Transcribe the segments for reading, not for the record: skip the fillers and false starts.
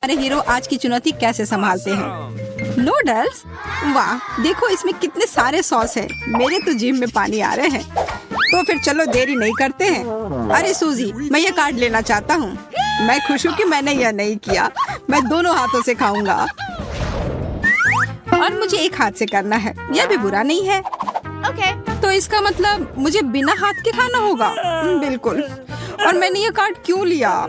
हमारे हीरो आज की चुनौती कैसे संभालते हैं। नूडल्स, वाह देखो इसमें कितने सारे सॉस है। मेरे तो जीभ में पानी आ रहे हैं। तो फिर चलो देरी नहीं करते हैं। अरे सूजी, मैं ये कार्ड लेना चाहता हूँ। मैं खुश हूँ कि मैंने यह नहीं किया। मैं दोनों हाथों से खाऊंगा और मुझे एक हाथ से करना है। यह भी बुरा नहीं है। तो इसका मतलब मुझे बिना हाथ के खाना होगा। बिल्कुल। और मैंने ये कार्ड क्यों लिया?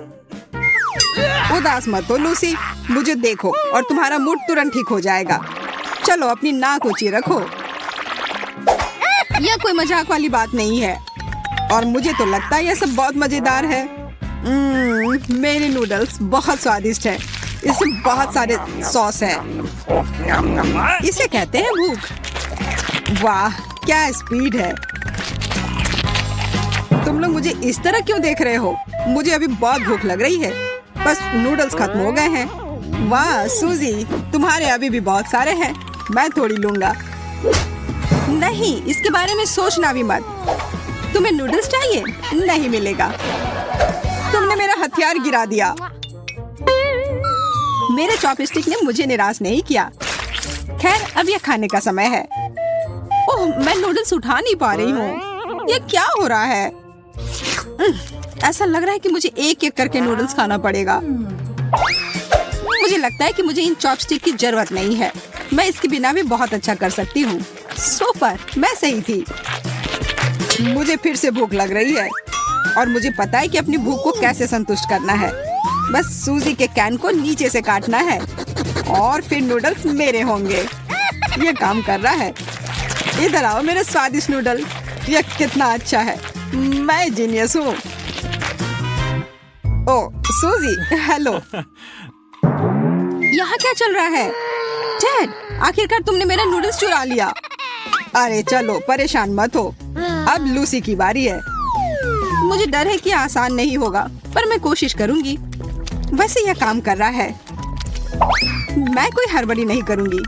उदास मत हो लूसी, मुझे देखो और तुम्हारा मूड तुरंत ठीक हो जाएगा। चलो अपनी नाक ऊंची रखो। यह कोई मजाक वाली बात नहीं है और मुझे तो लगता है यह सब बहुत मजेदार है। मेरे नूडल्स बहुत स्वादिष्ट है। इसमें बहुत सारे सॉस है। इसे कहते हैं भूख। वाह क्या स्पीड है। तुम लोग मुझे इस तरह क्यों देख रहे हो? मुझे अभी बहुत भूख लग रही है। बस नूडल्स खत्म हो गए हैं। वाह सूजी, तुम्हारे अभी भी बहुत सारे हैं। मैं थोड़ी लूंगा। नहीं, इसके बारे में सोचना भी मत। तुम्हें नूडल्स चाहिए? नहीं मिलेगा। तुमने मेरा हथियार गिरा दिया। मेरे चॉपस्टिक ने मुझे निराश नहीं किया। खैर अब यह खाने का समय है। ओह, मैं नूडल्स उठा नहीं पा रही हूँ। यह क्या हो रहा है? ऐसा लग रहा है कि मुझे एक एक करके नूडल्स खाना पड़ेगा। मुझे लगता है कि मुझे इन चॉपस्टिक की जरूरत नहीं है। मैं इसके बिना भी बहुत अच्छा कर सकती हूँ। सुपर, मैं सही थी। मुझे फिर से भूख लग रही है और मुझे पता है कि अपनी भूख को कैसे संतुष्ट करना है। बस सूजी के कैन को नीचे से काटना है और फिर नूडल्स मेरे होंगे। ये काम कर रहा है। इधर आओ मेरे स्वादिष्ट नूडल। यह कितना अच्छा है। मैं जीनियस हूँ। ओह सूजी, हेलो। यहाँ क्या चल रहा है? डैड, आखिरकार तुमने मेरा नूडल्स चुरा लिया। अरे चलो परेशान मत हो। अब लूसी की बारी है। मुझे डर है कि आसान नहीं होगा, पर मैं कोशिश करूंगी। वैसे यह काम कर रहा है। मैं कोई हड़बड़ी नहीं करूंगी।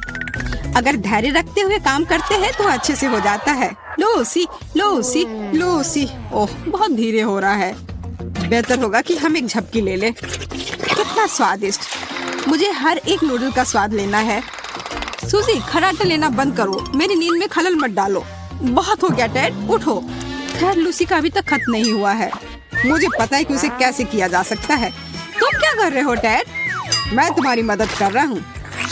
अगर धैर्य रखते हुए काम करते हैं तो अच्छे से हो जाता है। Lucy, Lucy, Lucy. ओह, बहुत धीरे हो रहा है। बेहतर होगा कि हम एक झपकी ले ले। कितना स्वादिष्ट। मुझे हर एक नूडल का स्वाद लेना है। सूजी, खराटे लेना बंद करो। मेरी नींद में खलल मत डालो। बहुत हो गया डैड, उठो। खैर लूसी का अभी तक खत्म नहीं हुआ है। मुझे पता है कि उसे कैसे किया जा सकता है। तुम क्या कर रहे हो डैड? मैं तुम्हारी मदद कर रहा हूँ।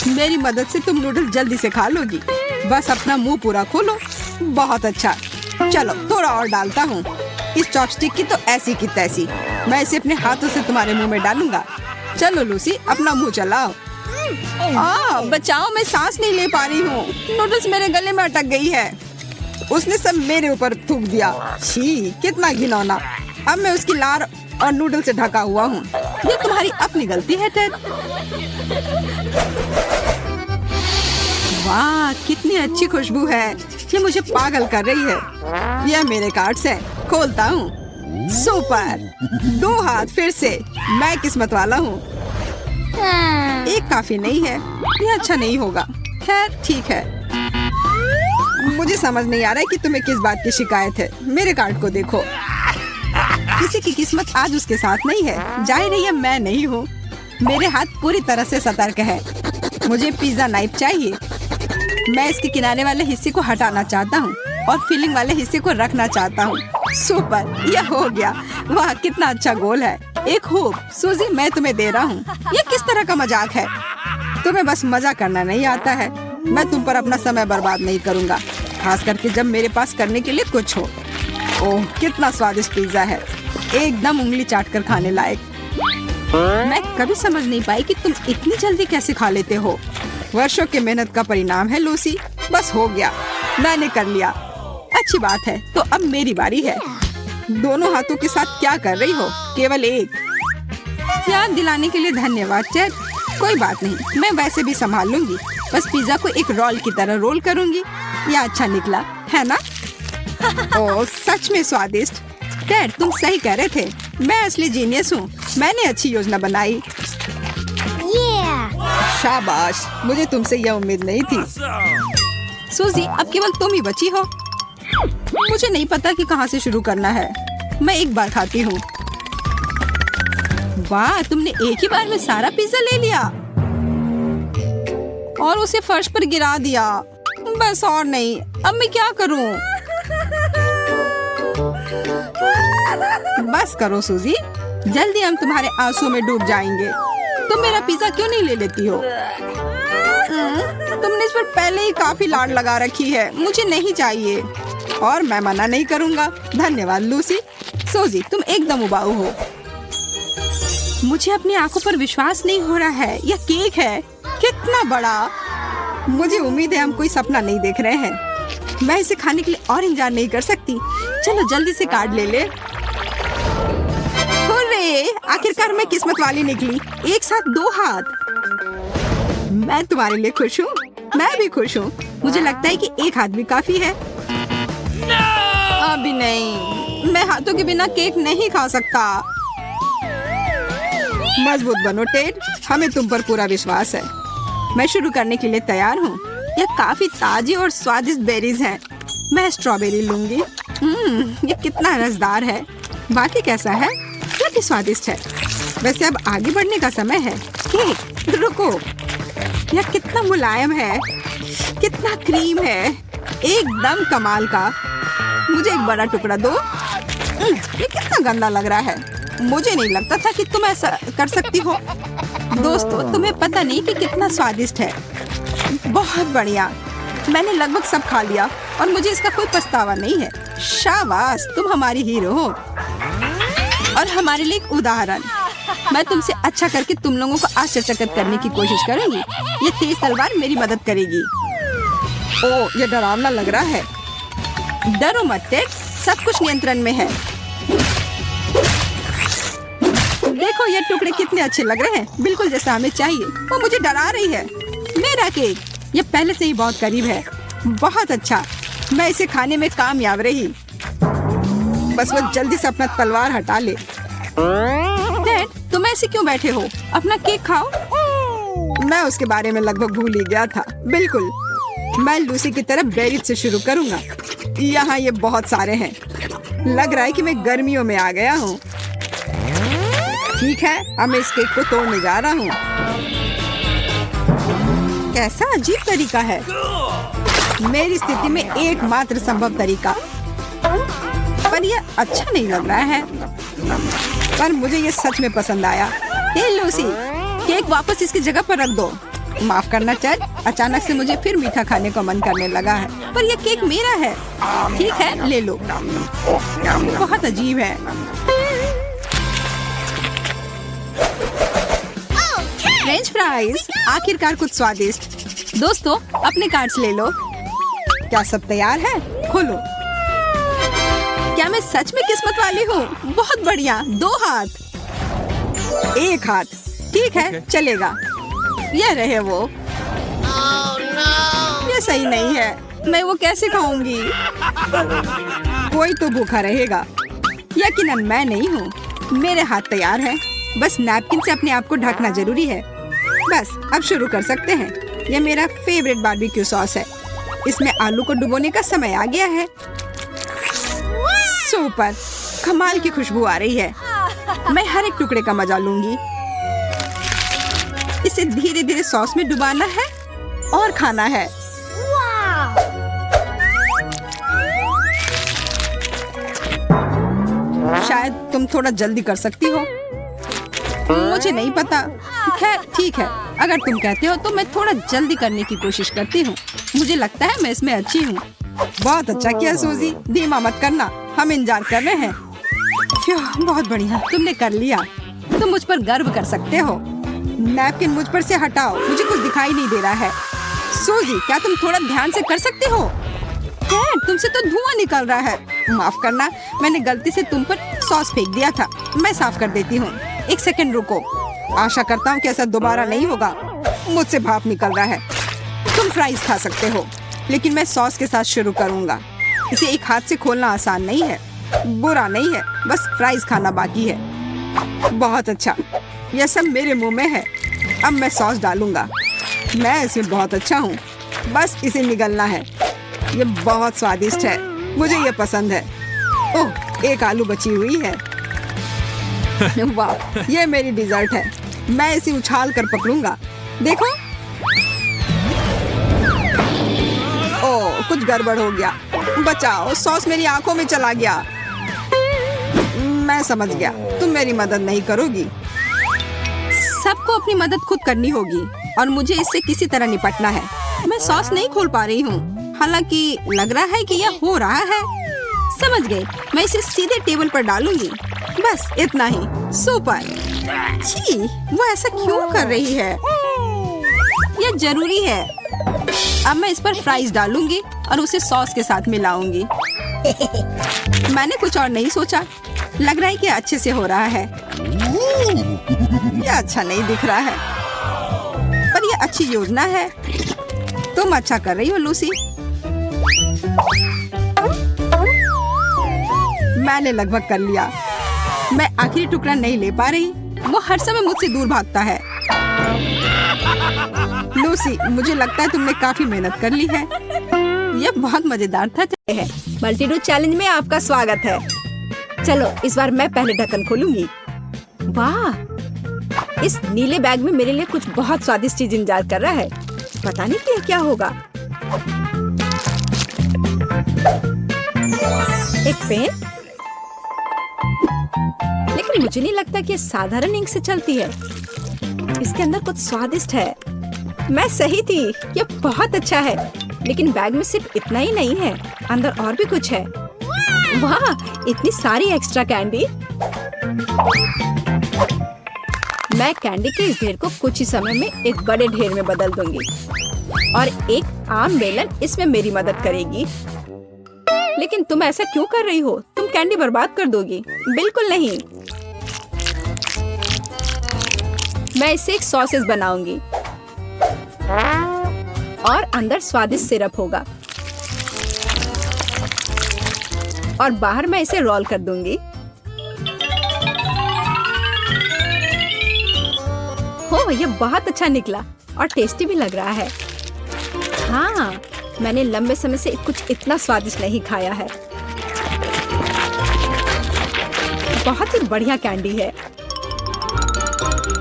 मेरी मदद से तुम नूडल जल्दी से खा लोगी। बस अपना मुंह पूरा खोलो। बहुत अच्छा। चलो थोड़ा और डालता हूँ। इस चॉपस्टिक की तो ऐसी की तैसी। मैं इसे अपने हाथों से तुम्हारे मुंह में डालूंगा। चलो लूसी, अपना मुंह चलाओ। बचाओ, मैं सांस नहीं ले पा रही हूँ। नूडल्स मेरे गले में अटक गई है। उसने सब मेरे ऊपर थूक दिया। छी, कितना घिनौना। अब मैं उसकी लार और नूडल से ढका हुआ हूँ। ये तुम्हारी अपनी गलती है टेड। वाह कितनी अच्छी खुशबू है। ये मुझे पागल कर रही है। यह मेरे कार्ड्स हैं। खोलता हूँ। सुपर। 2 हाथ फिर से। मैं किस्मत वाला हूँ। एक काफी नहीं है। यह अच्छा नहीं होगा। खैर ठीक है। मुझे समझ नहीं आ रहा है कि तुम्हें किस बात की शिकायत है। मेरे कार्ड को देखो। किसी की किस्मत आज उसके साथ नहीं है। जाहिर है मैं नहीं हूँ। मेरे हाथ पूरी तरह से सतर्क है। मुझे पिज्जा नाइफ चाहिए। मैं इसके किनारे वाले हिस्से को हटाना चाहता हूँ और फिलिंग वाले हिस्से को रखना चाहता हूँ। सुपर, यह हो गया। वाह कितना अच्छा गोल है। एक हुक। सूजी, मैं तुम्हें दे रहा हूँ। ये किस तरह का मजाक है? तुम्हें बस मजा करना नहीं आता है। मैं तुम पर अपना समय बर्बाद नहीं करूँगा, खास करके जब मेरे पास करने के लिए कुछ हो। ओह कितना स्वादिष्ट पिज्जा है। एकदम उंगली चाट कर खाने लायक। मैं कभी समझ नहीं पाई कि तुम इतनी जल्दी कैसे खा लेते हो। वर्षों की मेहनत का परिणाम है लूसी। बस हो गया, मैंने कर लिया। अच्छी बात है। तो अब मेरी बारी है। दोनों हाथों के साथ क्या कर रही हो? केवल एक। याद दिलाने के लिए धन्यवाद चैट। कोई बात नहीं, मैं वैसे भी संभाल लूंगी। बस पिज्जा को एक रोल की तरह रोल करूंगी। यह अच्छा निकला है ना? ओह सच में स्वादिष्ट। डैड तुम सही कह रहे थे। मैं असली जीनियस हूँ। मैंने अच्छी योजना बनाई। शाबाश, मुझे तुमसे यह उम्मीद नहीं थी। सूजी, अब केवल तुम ही बची हो। मुझे नहीं पता कि कहाँ से शुरू करना है। मैं एक बार खाती हूँ। वाह, तुमने एक ही बार में सारा पिज्जा ले लिया और उसे फर्श पर गिरा दिया। बस और नहीं, अब मैं क्या करूं? बस करो सूजी, जल्दी हम तुम्हारे आंसू में डूब जाएंगे। तुम मेरा पिज्जा क्यों नहीं ले लेती हो? तुमने इस पर पहले ही काफी लाड लगा रखी है, मुझे नहीं चाहिए और मैं मना नहीं करूंगा। धन्यवाद लूसी। सूजी, तुम एकदम उबाऊ हो। मुझे अपनी आंखों पर विश्वास नहीं हो रहा है, यह केक है, कितना बड़ा। मुझे उम्मीद है हम कोई सपना नहीं देख रहे हैं। मैं इसे खाने के लिए और इंतजार नहीं कर सकती। चलो जल्दी से कार्ड ले ले। हुर्रे, आखिरकार मैं किस्मत वाली निकली। एक साथ 2 हाथ। मैं तुम्हारे लिए खुश हूँ। मैं भी खुश हूँ। मुझे लगता है कि 1 हाथ भी काफी है। अभी नहीं, मैं हाथों के बिना केक नहीं खा सकता। मजबूत बनो टेड, हमें तुम पर पूरा विश्वास है। मैं शुरू करने के लिए तैयार हूँ। यह काफी ताजी और स्वादिष्ट बेरीज हैं। मैं स्ट्रॉबेरी लूंगी। ये कितना रसदार है। बाकी कैसा है? यह भी स्वादिष्ट है। वैसे अब आगे बढ़ने का समय है। केक, रुको, यह कितना मुलायम है, कितना क्रीम है, एकदम कमाल का। मुझे एक बड़ा टुकड़ा दो। ये कितना गंदा लग रहा है। मुझे नहीं लगता था कि तुम ऐसा कर सकती हो। दोस्तों, तुम्हें पता नहीं कि कितना स्वादिष्ट है। बहुत बढ़िया। मैंने लगभग सब खा लिया और मुझे इसका कोई पछतावा नहीं है। शाबाश, तुम हमारी हीरो हो और हमारे लिए एक उदाहरण। मैं तुमसे अच्छा करके तुम लोगों को आश्चर्यचकित करने की कोशिश करूंगी। ये तेज तलवार मेरी मदद करेगी। ओह, ये डरावना लग रहा है। डरो मत टेड, सब कुछ नियंत्रण में है। देखो ये टुकड़े कितने अच्छे लग रहे हैं, बिल्कुल जैसा हमें चाहिए। वो मुझे डरा रही है। मेरा केक, ये पहले से ही बहुत करीब है। बहुत अच्छा, मैं इसे खाने में कामयाब रही। बस वो जल्दी से अपना तलवार हटा ले। डैड, तुम ऐसे क्यों बैठे हो? अपना केक खाओ। मैं उसके बारे में लगभग भूल ही गया था। बिल्कुल, मैं लूसी की तरफ बेरीज से शुरू करूंगा। यहाँ ये बहुत सारे हैं। लग रहा है कि मैं गर्मियों में आ गया हूँ। ठीक है, अब मैं इस केक को तोड़ने जा रहा हूँ। कैसा अजीब तरीका है। मेरी स्थिति में एकमात्र संभव तरीका, पर यह अच्छा नहीं लग रहा है। पर मुझे ये सच में पसंद आया। हे लूसी, केक वापस इसकी जगह पर रख दो। माफ करना चैड, अचानक से मुझे फिर मीठा खाने का मन करने लगा है। पर यह केक मेरा है। ठीक है, ले लो। बहुत अजीब है। फ्रेंच फ्राइज, आखिरकार कुछ स्वादिष्ट। दोस्तों, अपने कार्ड्स ले लो। क्या सब तैयार है? खोलो। क्या मैं सच में किस्मत वाली हूँ? बहुत बढ़िया। 2 हाथ, 1 हाथ। ठीक है, चलेगा। ये रहे वो। ये सही नहीं है। मैं वो कैसे खाऊंगी? कोई तो भूखा रहेगा। यकीनन मैं नहीं हूँ। मेरे हाथ तैयार हैं। बस नैपकिन से अपने आप को ढकना जरूरी है। बस अब शुरू कर सकते हैं। यह मेरा फेवरेट बारबेक्यू सॉस है। इसमें आलू को डुबोने का समय आ गया है। सुपर, कमाल की खुशबू आ रही है। मैं हर एक टुकड़े का मजा लूंगी। इसे धीरे धीरे सॉस में डुबाना है और खाना है। शायद तुम थोड़ा जल्दी कर सकती हो। मुझे नहीं पता। खैर ठीक है, अगर तुम कहते हो तो मैं थोड़ा जल्दी करने की कोशिश करती हूँ। मुझे लगता है मैं इसमें अच्छी हूँ। बहुत अच्छा किया सूजी, धीमा मत करना, हम इंतजार कर रहे हैं। बहुत बढ़िया, तुमने कर लिया। तुम मुझ पर गर्व कर सकते हो। नैपकिन मुझ पर से हटाओ, मुझे कुछ दिखाई नहीं दे रहा है। सूजी, क्या तुम थोड़ा ध्यान से कर सकते हो? तुमसे तो धुआं निकल रहा है। माफ करना, मैंने गलती से तुम पर सॉस फेंक दिया था। मैं साफ कर देती हूँ। 1 सेकंड रुको। आशा करता हूँ कि ऐसा दोबारा नहीं होगा। मुझसे भाप निकल रहा है। तुम फ्राइज खा सकते हो, लेकिन मैं सॉस के साथ शुरू करूँगा। इसे एक हाथ से खोलना आसान नहीं है। बुरा नहीं है, बस फ्राइज खाना बाकी है। बहुत अच्छा, यह सब मेरे मुंह में है। अब मैं सॉस डालूंगा। मैं इसमें बहुत अच्छा हूँ। बस इसे निगलना है। ये बहुत स्वादिष्ट है, मुझे ये पसंद है। ओह, 1 आलू बची हुई है। वाह, ये मेरी डिजर्ट है। मैं इसे उछाल कर पकड़ूंगा। देखो। ओह, कुछ गड़बड़ हो गया। बचाओ, सॉस मेरी आंखों में चला गया। मैं समझ गया, तुम मेरी मदद नहीं करोगी। सबको अपनी मदद खुद करनी होगी और मुझे इससे किसी तरह निपटना है। मैं सॉस नहीं खोल पा रही हूँ, हालांकि लग रहा है कि यह हो रहा है। समझ गई, मैं इसे सीधे टेबल पर डालूंगी। बस इतना ही। सुपर। छी, वो ऐसा क्यों कर रही है? यह जरूरी है। अब मैं इस पर फ्राइज डालूंगी और उसे सॉस के साथ मिलाऊंगी। मैंने कुछ और नहीं सोचा। लग रहा है कि अच्छे से हो रहा है। यह अच्छा नहीं दिख रहा है, पर यह अच्छी योजना है। तुम अच्छा कर रही हो लूसी। मैंने लगभग कर लिया। मैं आखिरी टुकड़ा नहीं ले पा रही। वो हर समय मुझसे दूर भागता है। लूसी, मुझे लगता है तुमने काफी मेहनत कर ली है। यह बहुत मजेदार था। मल्टीडू चैलेंज में आपका स्वागत है। चलो, इस बार मैं पहले ढक्कन खोलूंगी। वाह, इस नीले बैग में मेरे लिए कुछ बहुत स्वादिष्ट चीज इंतजार कर रहा है। पता नहीं कि क्या होगा। एक पेन, लेकिन मुझे नहीं लगता कि ये साधारण इंक से चलती है। इसके अंदर कुछ स्वादिष्ट है। मैं सही थी, ये बहुत अच्छा है। लेकिन बैग में सिर्फ इतना ही नहीं है, अंदर और भी कुछ है। वाह, इतनी सारी एक्स्ट्रा कैंडी। मैं कैंडी के इस ढेर को कुछ ही समय में एक बड़े ढेर में बदल दूंगी और एक आम बेलन इसमें मेरी मदद करेगी। लेकिन तुम ऐसा क्यों कर रही हो? तुम कैंडी बर्बाद कर दोगी। बिल्कुल नहीं। मैं इससे एक सॉसेज बनाऊंगी और अंदर स्वादिष्ट सिरप होगा और बाहर मैं इसे रोल कर दूंगी। हो, ये बहुत अच्छा निकला और टेस्टी भी लग रहा है। हाँ, मैंने लंबे समय से कुछ इतना स्वादिष्ट नहीं खाया है। बहुत ही बढ़िया कैंडी है।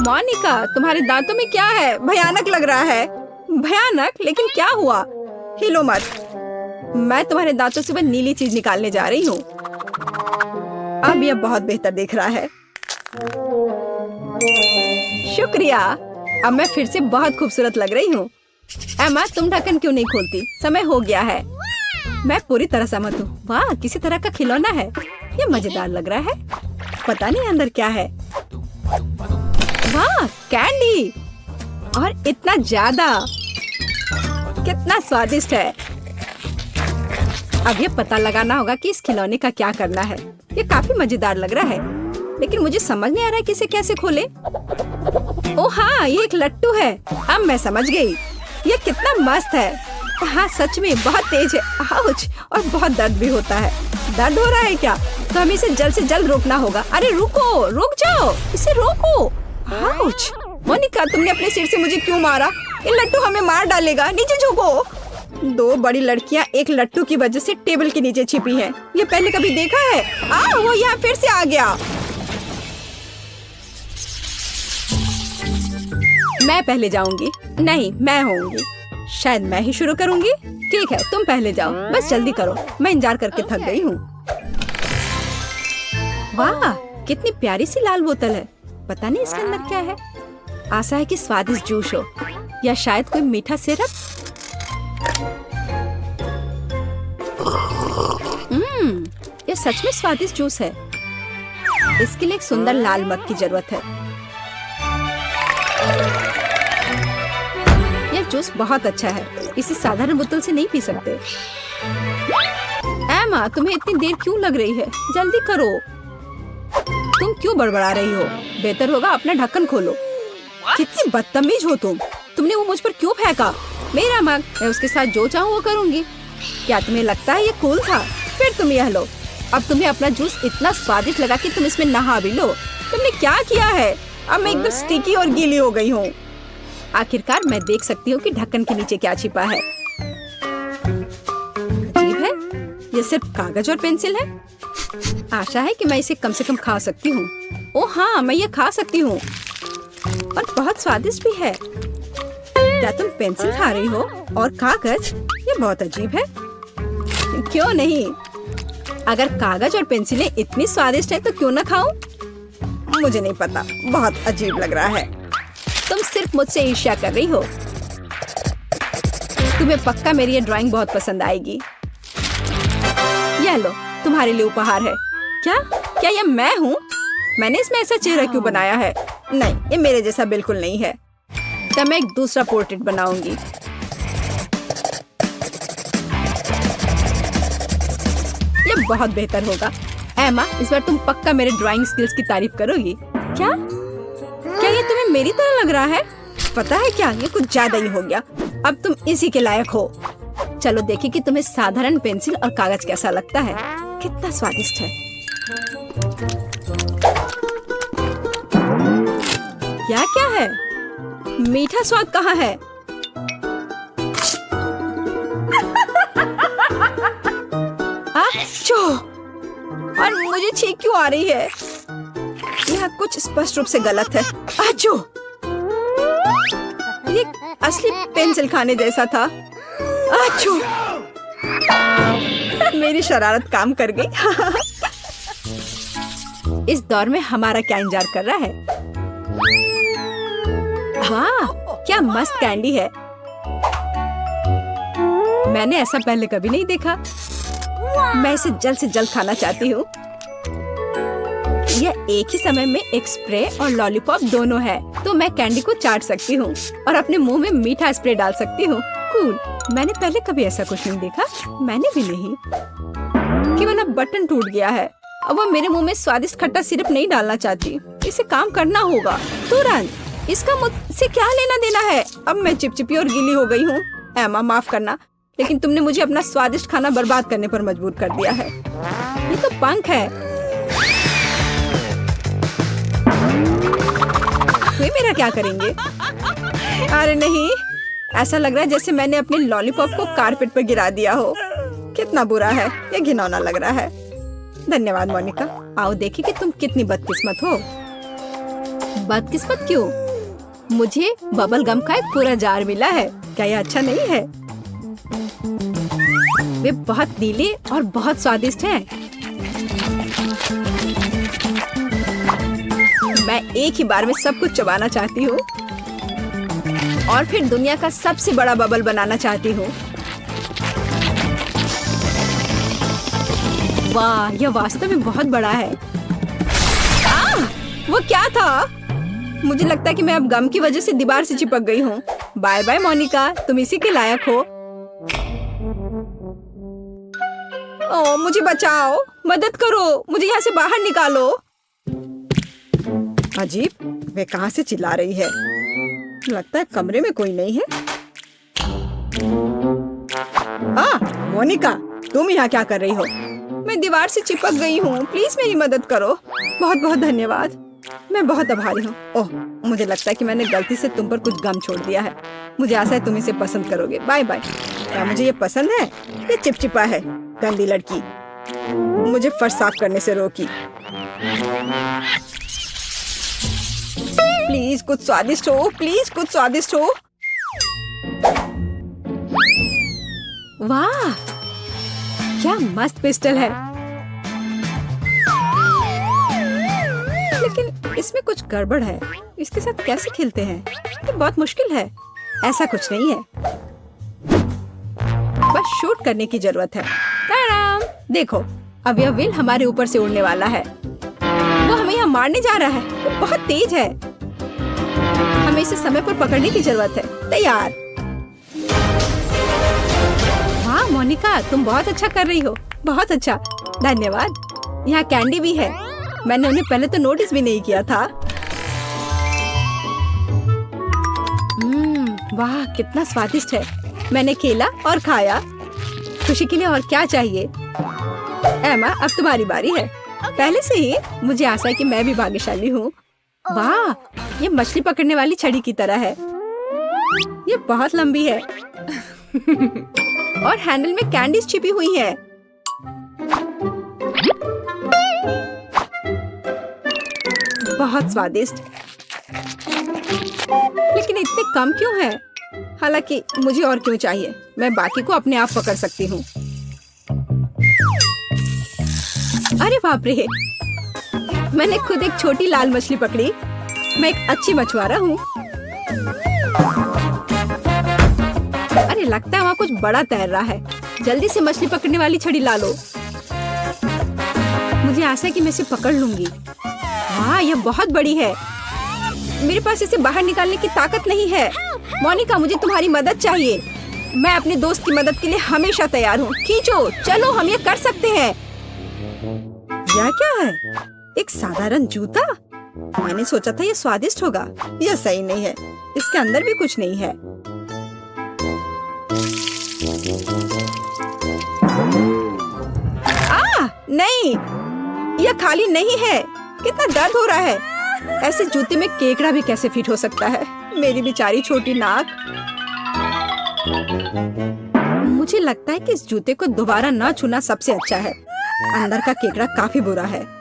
मोनिका, तुम्हारे दांतों में क्या है? भयानक लग रहा है। भयानक? लेकिन क्या हुआ? हिलो मत। मैं तुम्हारे दांतों से वह नीली चीज निकालने जा रही हूँ। अब यह बहुत बेहतर दिख रहा है। शुक्रिया। अब मैं फिर से बहुत खूबसूरत लग रही हूँ। एमा, तुम ढक्कन क्यों नहीं खोलती? समय हो गया है। मैं पूरी तरह सहमत हूँ। वाह, किसी तरह का खिलौना है। ये मजेदार लग रहा है। पता नहीं अंदर क्या है। वाह, कैंडी, और इतना ज्यादा। कितना स्वादिष्ट है। अब ये पता लगाना होगा कि इस खिलौने का क्या करना है। ये काफी मजेदार लग रहा है, लेकिन मुझे समझ नहीं आ रहा है कि इसे कैसे खोले। ओह हाँ, ये एक लट्टू है। अब मैं समझ गई। ये कितना मस्त है। हाँ, सच में बहुत तेज है। आउच, और बहुत दर्द भी होता है। दर्द हो रहा है क्या? तो हमें इसे जल्द से जल्द रोकना होगा। अरे रुको, रुक जाओ, इसे रोको। आउच। मोनिका, तुमने अपने सिर से मुझे क्यों मारा? ये लट्टू हमें मार डालेगा। नीचे झुको। दो बड़ी लड़कियां एक लट्टू की वजह से टेबल के नीचे छिपी हैं। ये पहले कभी देखा है? वो यहाँ फिर से आ गया। मैं पहले जाऊंगी। नहीं, मैं होंगी। शायद मैं ही शुरू करूंगी। ठीक है, तुम पहले जाओ। बस जल्दी करो, मैं इंतजार करके थक गई हूँ। वाह, कितनी प्यारी सी लाल बोतल है। पता नहीं इसके अंदर क्या है। आशा है कि स्वादिष्ट जूस हो या शायद कोई मीठा सिरप। ये सच में स्वादिष्ट जूस है। इसके लिए एक सुंदर लाल मग की जरूरत है। यह जूस बहुत अच्छा है। इसे साधारण बोतल से नहीं पी सकते। एमा, तुम्हें इतनी देर क्यों लग रही है? जल्दी करो। तुम क्यों बड़बड़ा रही हो? बेहतर होगा अपना ढक्कन खोलो। कितनी बदतमीज हो तुम। तुमने वो मुझ पर क्यों फेंका? मेरा मग, मैं उसके साथ जो चाहूँ वो करूँगी। क्या तुम्हें लगता है ये कूल था? फिर तुम यह लो। अब तुम्हें अपना जूस इतना स्वादिष्ट लगा कि तुम इसमें नहा भी लो। तुमने क्या किया है? अब मैं एकदम स्टिकी और गीली हो गई हूँ। आखिरकार मैं देख सकती हूँ कि ढक्कन के नीचे क्या छिपा है। अजीब है, ये सिर्फ कागज और पेंसिल है। आशा है कि मैं इसे कम से कम खा सकती हूँ। ओ हाँ, मैं ये खा सकती हूँ और बहुत स्वादिष्ट भी है। क्या तुम पेंसिल खा रही हो और कागज? ये बहुत अजीब है। क्यों नहीं? अगर कागज और पेंसिलें इतनी स्वादिष्ट हैं तो क्यों ना खाऊं? मुझे नहीं पता, बहुत अजीब लग रहा है। तुम सिर्फ मुझसे ईर्ष्या कर रही हो। तुम्हें पक्का मेरी ये ड्राइंग बहुत पसंद आएगी। यह लो, तुम्हारे लिए उपहार है। क्या ये मैं हूँ? मैंने इसमें ऐसा चेहरा क्यों बनाया है? नहीं, ये मेरे जैसा बिल्कुल नहीं है। तब मैं एक दूसरा पोर्ट्रेट बनाऊंगी। ये बहुत बेहतर होगा। एमा, इस बार तुम पक्का मेरे ड्राइंग स्किल्स की तारीफ करोगी। क्या ये तुम्हें मेरी तरह लग रहा है? पता है क्या, ये कुछ ज्यादा ही हो गया। अब तुम इसी के लायक हो। चलो देखिए कि तुम्हें साधारण पेंसिल और कागज कैसा लगता है। कितना स्वादिष्ट है। क्या है? मीठा स्वाद कहाँ है? अच्छो! और मुझे छींक क्यों आ रही है? यह कुछ स्पष्ट रूप से गलत है। अच्छो! ये असली पेंसिल खाने जैसा था। अच्छो! मेरी शरारत काम कर गई। इस दौर में हमारा क्या इंतजार कर रहा है? वाह, क्या मस्त कैंडी है। मैंने ऐसा पहले कभी नहीं देखा। मैं इसे जल्द से जल्द खाना चाहती हूँ। यह एक ही समय में एक स्प्रे और लॉलीपॉप दोनों है, तो मैं कैंडी को चाट सकती हूँ और अपने मुंह में मीठा स्प्रे डाल सकती हूँ। कूल। मैंने पहले कभी ऐसा कुछ नहीं देखा। मैंने भी नहीं। केवल अब बटन टूट गया है। अब वो मेरे मुंह में स्वादिष्ट खट्टा सिरप नहीं डालना चाहती। इसे काम करना होगा तुरंत। इसका मुझसे क्या लेना देना है? अब मैं चिपचिपी और गीली हो गई हूँ। एमा, माफ करना, लेकिन तुमने मुझे अपना स्वादिष्ट खाना बर्बाद करने पर मजबूर कर दिया है। ये तो पंख है। वे मेरा क्या करेंगे? अरे नहीं, ऐसा लग रहा है जैसे मैंने अपने लॉलीपॉप को कारपेट पर गिरा दिया हो। कितना बुरा है, ये घिनौना लग रहा है। धन्यवाद मोनिका। आओ देखिए कि तुम कितनी बदकिस्मत हो। बदकिस्मत क्यों? मुझे बबल गम का एक पूरा जार मिला है। क्या यह अच्छा नहीं है? वे बहुत नीले और बहुत स्वादिष्ट हैं। मैं एक ही बार में सब कुछ चबाना चाहती हूँ और फिर दुनिया का सबसे बड़ा बबल बनाना चाहती हूँ। वाह, यह वास्तव में बहुत बड़ा है। वो क्या था? मुझे लगता है कि मैं अब गम की वजह से दीवार से चिपक गई हूँ। बाय बाय मोनिका, तुम इसी के लायक हो। ओह, मुझे बचाओ, मदद करो, मुझे यहाँ से बाहर निकालो। अजीब, वे कहाँ से चिल्ला रही है? लगता है कमरे में कोई नहीं है। मोनिका, तुम यहाँ क्या कर रही हो? मैं दीवार से चिपक गई हूँ, प्लीज मेरी मदद करो। बहुत बहुत धन्यवाद, मैं बहुत आभारी हूँ। ओह, मुझे लगता है कि मैंने गलती से तुम पर कुछ गम छोड़ दिया है। मुझे आशा है तुम इसे पसंद करोगे। Bye bye. क्या मुझे ये पसंद है? ये चिपचिपा है। गंदी लड़की, मुझे फर्श साफ करने से रोकी। प्लीज कुछ स्वादिष्ट हो, प्लीज कुछ स्वादिष्ट हो। वाह, क्या मस्त पिस्टल है। लेकिन इसमें कुछ गड़बड़ है। इसके साथ कैसे खेलते हैं? ये बहुत मुश्किल है। ऐसा कुछ नहीं है, बस शूट करने की जरूरत है। ताराम! देखो, अब यह व्हील हमारे ऊपर से उड़ने वाला है। वो हमें यहाँ मारने जा रहा है। वो बहुत तेज है। हमें इसे समय पर पकड़ने की जरूरत है। तैयार। हाँ मोनिका, तुम बहुत अच्छा कर रही हो। बहुत अच्छा, धन्यवाद। यहाँ कैंडी भी है। मैंने उन्हें पहले तो नोटिस भी नहीं किया था। वाह, कितना स्वादिष्ट है। मैंने खेला और खाया। खुशी के लिए और क्या चाहिए? एमा, अब तुम्हारी बारी है। पहले से ही मुझे आशा है कि मैं भी भाग्यशाली हूँ। वाह, ये मछली पकड़ने वाली छड़ी की तरह है। ये बहुत लंबी है और हैंडल में कैंडीज छिपी हुई है। बहुत स्वादिष्ट। लेकिन इतने कम क्यों है? हालांकि मुझे और क्यों चाहिए, मैं बाकी को अपने आप पकड़ सकती हूँ। अरे बाप रे, मैंने खुद एक छोटी लाल मछली पकड़ी। मैं एक अच्छी मछुआरा हूँ। अरे लगता है वहाँ कुछ बड़ा तैर रहा है। जल्दी से मछली पकड़ने वाली छड़ी ला लो। मुझे आशा है कि मैं इसे पकड़ लूंगी। हाँ, यह बहुत बड़ी है। मेरे पास इसे बाहर निकालने की ताकत नहीं है। मोनिका, मुझे तुम्हारी मदद चाहिए। मैं अपने दोस्त की मदद के लिए हमेशा तैयार हूँ। खींचो, चलो, हम ये कर सकते हैं। यह क्या है? एक साधारण जूता? मैंने सोचा था ये स्वादिष्ट होगा। यह सही नहीं है। इसके अंदर भी कुछ नहीं है। नहीं, यह खाली नहीं है। कितना दर्द हो रहा है। ऐसे जूते में केकड़ा भी कैसे फिट हो सकता है? मेरी बेचारी छोटी नाक। मुझे लगता है कि इस जूते को दोबारा ना छूना सबसे अच्छा है। अंदर का केकड़ा काफी बुरा है।